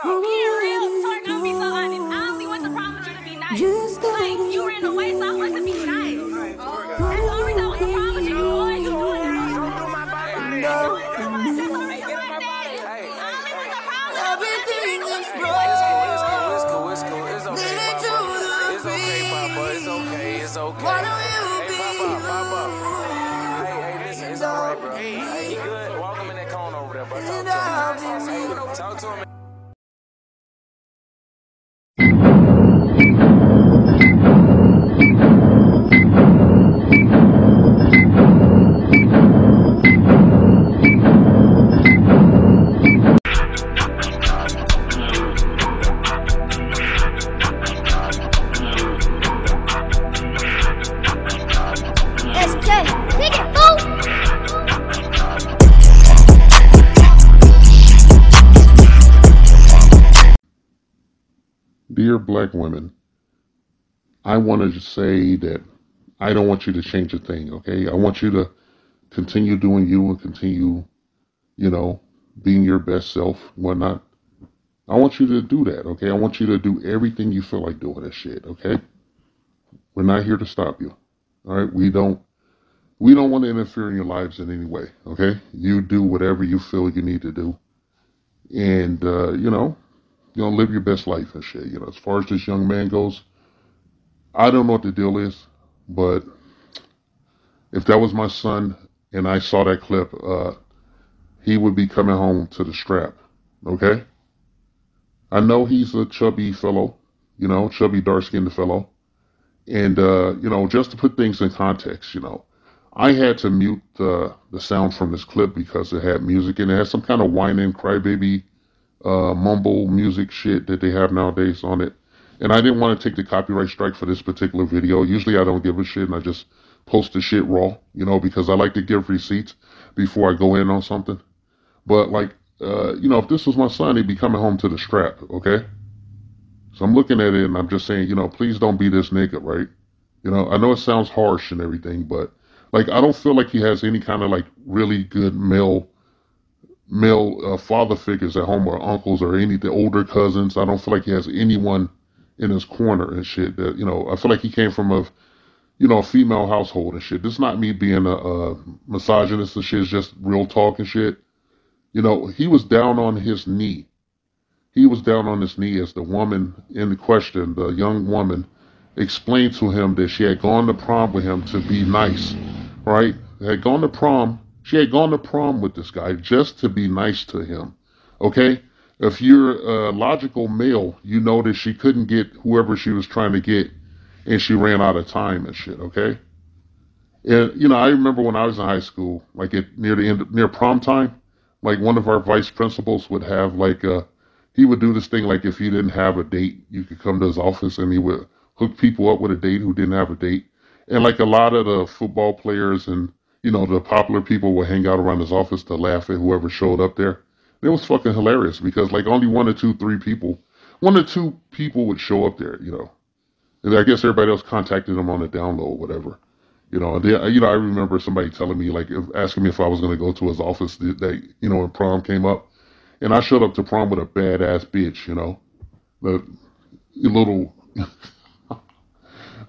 Being real, Tori gonna be so honest. I only want the problem with you to be nice. Like, you ran away, so I want to be nice. That's the only reason I want the problem with you. You doing it. It's okay. Hey, Papa. Hey, listen, it's alright, bro. Hey, you good? Walk him in that cone over there, bro. Talk to him. Dear black women, I wanted to say that I don't want you to change a thing, okay? I want you to continue doing you and continue, being your best self, whatnot. I want you to do that, okay? I want you to do everything you feel like doing this shit, okay? We're not here to stop you, all right? We don't want to interfere in your lives in any way, okay? You do whatever you feel you need to do. And, live your best life and shit. As far as this young man goes, I don't know what the deal is, but if that was my son and I saw that clip, he would be coming home to the strap, okay? I know he's a chubby fellow, chubby dark-skinned fellow. And, just to put things in context, I had to mute the sound from this clip because it had music and it had some kind of whining crybaby mumble music shit that they have nowadays on it. And I didn't want to take the copyright strike for this particular video. Usually I don't give a shit and I just post the shit raw, because I like to give receipts before I go in on something. But if this was my son, he'd be coming home to the strap, okay? So I'm looking at it and I'm just saying, please don't be this nigga, right? I know it sounds harsh and everything, but I don't feel like he has any kind of really good male father figures at home, or uncles, or any of the older cousins. I don't feel like he has anyone in his corner and shit that, I feel like he came from a female household and shit. This is not me being a misogynist and shit. It's just real talk and shit. He was down on his knee. He was down on his knee as the woman in question, the young woman, explained to him that she had gone to prom with him to be nice, right? She had gone to prom with this guy just to be nice to him, okay? If you're a logical male, you know that she couldn't get whoever she was trying to get, and she ran out of time and shit, okay? And, I remember when I was in high school, near prom time, one of our vice principals would have, he would do this thing, if you didn't have a date, you could come to his office, and he would hook people up with a date who didn't have a date. And, a lot of the football players and the popular people would hang out around his office to laugh at whoever showed up there. It was fucking hilarious because only one or two people would show up there, And I guess everybody else contacted him on the download or whatever, And then, I remember somebody telling me, asking me if I was going to go to his office that day, when prom came up. And I showed up to prom with a badass bitch,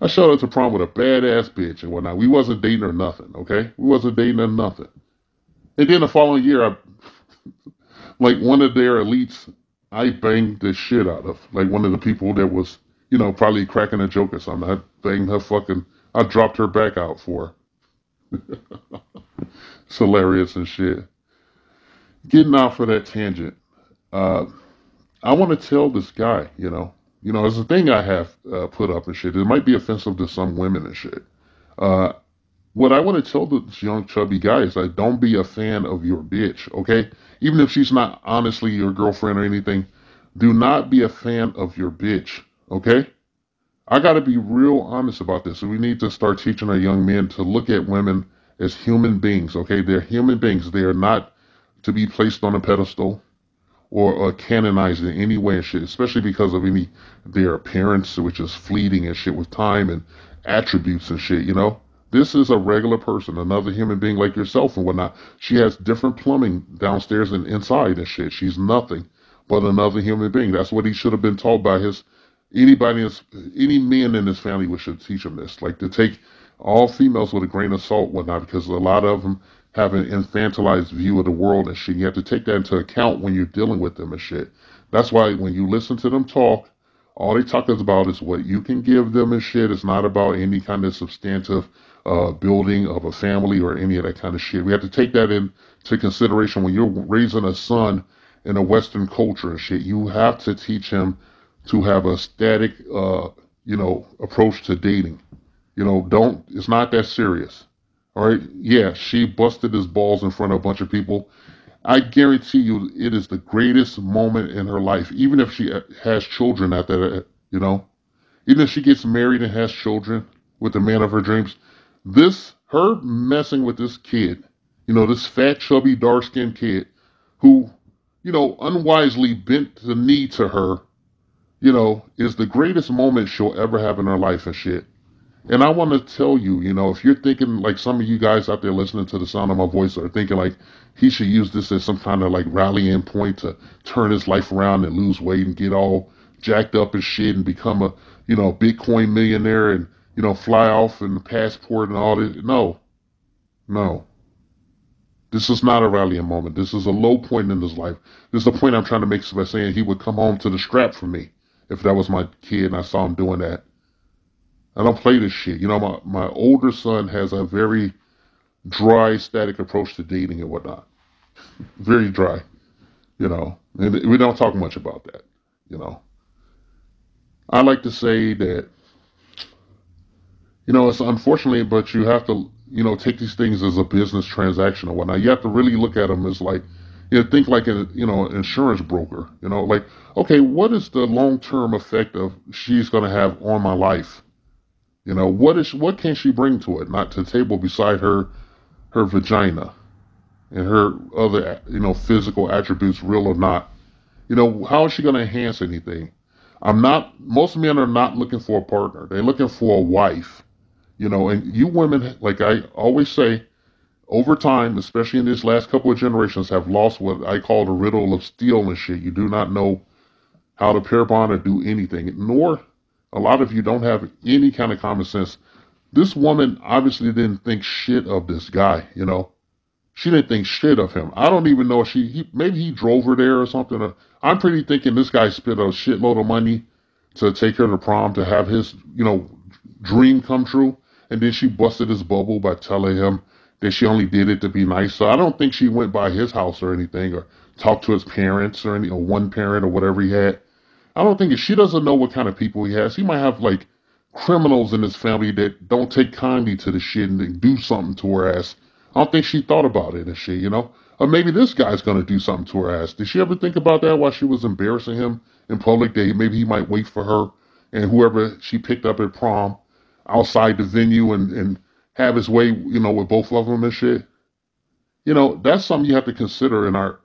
I showed up to prom with a badass bitch and whatnot. We wasn't dating or nothing, okay? We wasn't dating or nothing. And then the following year, one of their elites, I banged the shit out of. One of the people that was, probably cracking a joke or something. I banged her I dropped her back out for her. It's hilarious and shit. Getting off of that tangent, I want to tell this guy, it's a thing I have put up and shit. It might be offensive to some women and shit. What I want to tell this young chubby guy is don't be a fan of your bitch, okay? Even if she's not honestly your girlfriend or anything, do not be a fan of your bitch, okay? I got to be real honest about this. We need to start teaching our young men to look at women as human beings, okay? They're human beings. They are not to be placed on a pedestal or canonized in any way and shit, especially because of their appearance, which is fleeting and shit with time, and attributes and shit, This is a regular person, another human being like yourself and whatnot. She has different plumbing downstairs and inside and shit. She's nothing but another human being. That's what he should have been taught by any men in his family should teach him this. Like to take all females with a grain of salt, whatnot, because a lot of them have an infantilized view of the world and shit. You have to take that into account when you're dealing with them and shit. That's why when you listen to them talk, all they talk about is what you can give them and shit. It's not about any kind of substantive building of a family or any of that kind of shit. We have to take that into consideration when you're raising a son in a Western culture and shit. You have to teach him to have a static, approach to dating. It's not that serious. All right. Yeah, she busted his balls in front of a bunch of people. I guarantee you it is the greatest moment in her life, even if she has children at that, even if she gets married and has children with the man of her dreams. Her messing with this kid, this fat, chubby, dark-skinned kid who, unwisely bent the knee to her, is the greatest moment she'll ever have in her life and shit. And I want to tell you, if you're thinking like some of you guys out there listening to the sound of my voice are thinking like he should use this as some kind of like rallying point to turn his life around and lose weight and get all jacked up and shit and become a, Bitcoin millionaire and, fly off in the passport and all this. No. This is not a rallying moment. This is a low point in his life. This is the point I'm trying to make by saying he would come home to the strap for me if that was my kid and I saw him doing that. I don't play this shit. My older son has a very dry, static approach to dating and whatnot. Very dry, and we don't talk much about that, I like to say that, it's unfortunate, but you have to, take these things as a business transaction or whatnot. You have to really look at them as like, think like an insurance broker, like, okay, what is the long-term effect of she's going to have on my life? What can she bring to it? Not to the table beside her vagina and her other, physical attributes, real or not. How is she going to enhance anything? Most men are not looking for a partner. They're looking for a wife, and you women, like I always say, over time, especially in these last couple of generations, have lost what I call the riddle of steel and shit. You do not know how to pair bond or do anything, nor a lot of you don't have any kind of common sense. This woman obviously didn't think shit of this guy, She didn't think shit of him. I don't even know if maybe he drove her there or something. I'm pretty thinking this guy spent a shitload of money to take her to prom, to have his, dream come true. And then she busted his bubble by telling him that she only did it to be nice. So I don't think she went by his house or anything or talked to his parents or one parent or whatever he had. I don't think she doesn't know what kind of people he has. He might have like criminals in his family that don't take kindly to the shit and do something to her ass. I don't think she thought about it and shit, Or maybe this guy's going to do something to her ass. Did she ever think about that while she was embarrassing him in public? That maybe he might wait for her and whoever she picked up at prom outside the venue and have his way, with both of them and shit. That's something you have to consider in our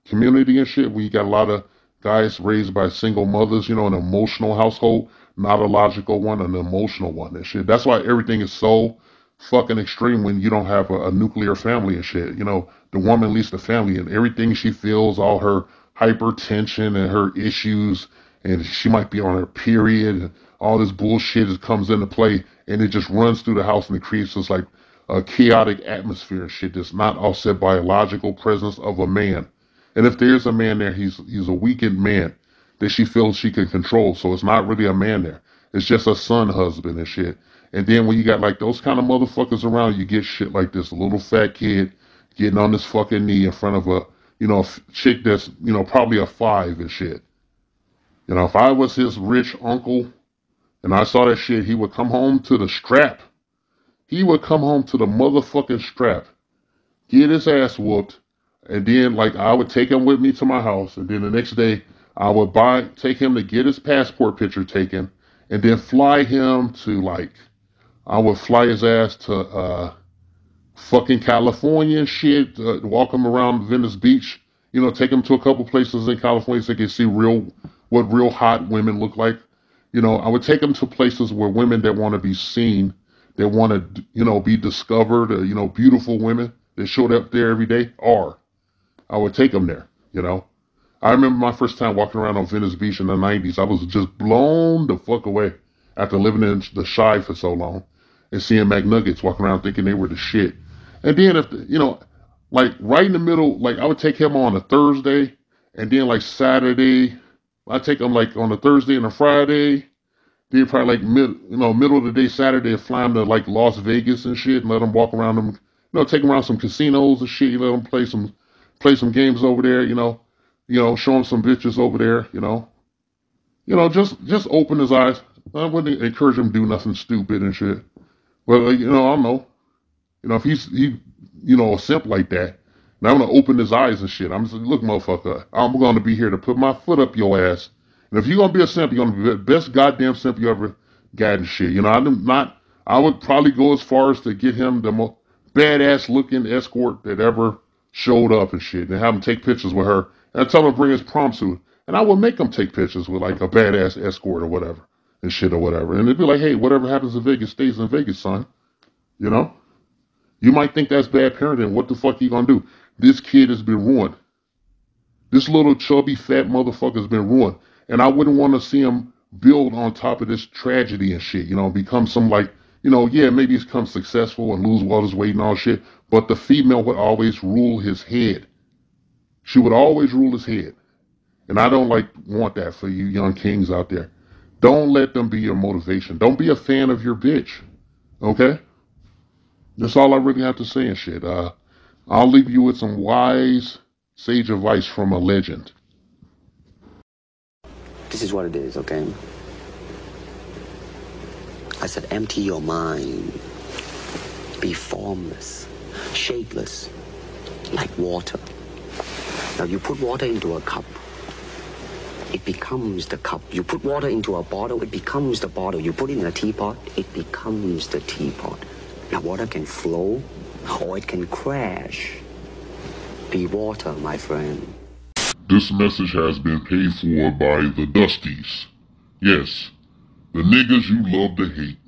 community and shit. We got a lot of guys raised by single mothers, an emotional household, not a logical one, an emotional one and shit. That's why everything is so fucking extreme when you don't have a nuclear family and shit. The woman leads the family and everything she feels, all her hypertension and her issues, and she might be on her period and all this bullshit comes into play and it just runs through the house and it creates this like a chaotic atmosphere and shit that's not offset by a logical presence of a man. And if there's a man there, he's a weakened man that she feels she can control. So it's not really a man there. It's just a son husband and shit. And then when you got like those kind of motherfuckers around, you get shit like this little fat kid getting on this fucking knee in front of a chick that's, probably a 5 and shit. If I was his rich uncle and I saw that shit, he would come home to the strap. He would come home to the motherfucking strap, get his ass whooped, and then like I would take him with me to my house, and then the next day I would take him to get his passport picture taken, and then fly him to I would fly his ass to fucking California and shit, walk him around Venice Beach, take him to a couple places in California so they can see what real hot women look like. I would take him to places where women that want to be seen, that want to, be discovered, beautiful women that showed up there every day are. I would take them there, I remember my first time walking around on Venice Beach in the 90s. I was just blown the fuck away after living in the Chi for so long and seeing McNuggets walking around thinking they were the shit. And then if, like right in the middle, like I would take him on a Thursday and then like Saturday, I'd take him like on a Thursday and a Friday. Then probably like middle of the day Saturday, fly him to like Las Vegas and shit and let him walk around them, take him around some casinos and shit. You let him play some games over there, show him some bitches over there, just open his eyes. I wouldn't encourage him to do nothing stupid and shit. Well, I don't know. If he a simp like that, and I'm gonna open his eyes and shit. I'm just like, look, motherfucker, I'm gonna be here to put my foot up your ass. And if you're gonna be a simp, you're gonna be the best goddamn simp you ever got and shit. I would probably go as far as to get him the most badass looking escort that ever showed up and shit, and have him take pictures with her. And I tell him to bring his prom suit, and I would make him take pictures with like a badass escort or whatever and shit or whatever. And it'd be like, hey, whatever happens in Vegas stays in Vegas, son. You might think that's bad parenting. What the fuck you gonna do? This kid has been ruined. This little chubby fat motherfucker has been ruined. And I wouldn't want to see him build on top of this tragedy and shit, become some like, maybe he's become successful and lose all his weight and all shit, but the female would always rule his head. She would always rule his head. And I don't want that for you young kings out there. Don't let them be your motivation. Don't be a fan of your bitch. Okay? That's all I really have to say and shit. I'll leave you with some wise, sage advice from a legend. This is what it is, okay? I said empty your mind. Be formless, shapeless, like water. Now you put water into a cup, it becomes the cup. You put water into a bottle, it becomes the bottle. You put it in a teapot, it becomes the teapot. Now water can flow or it can crash. Be water, my friend. This message has been paid for by the Dusties. Yes, the niggas you love to hate.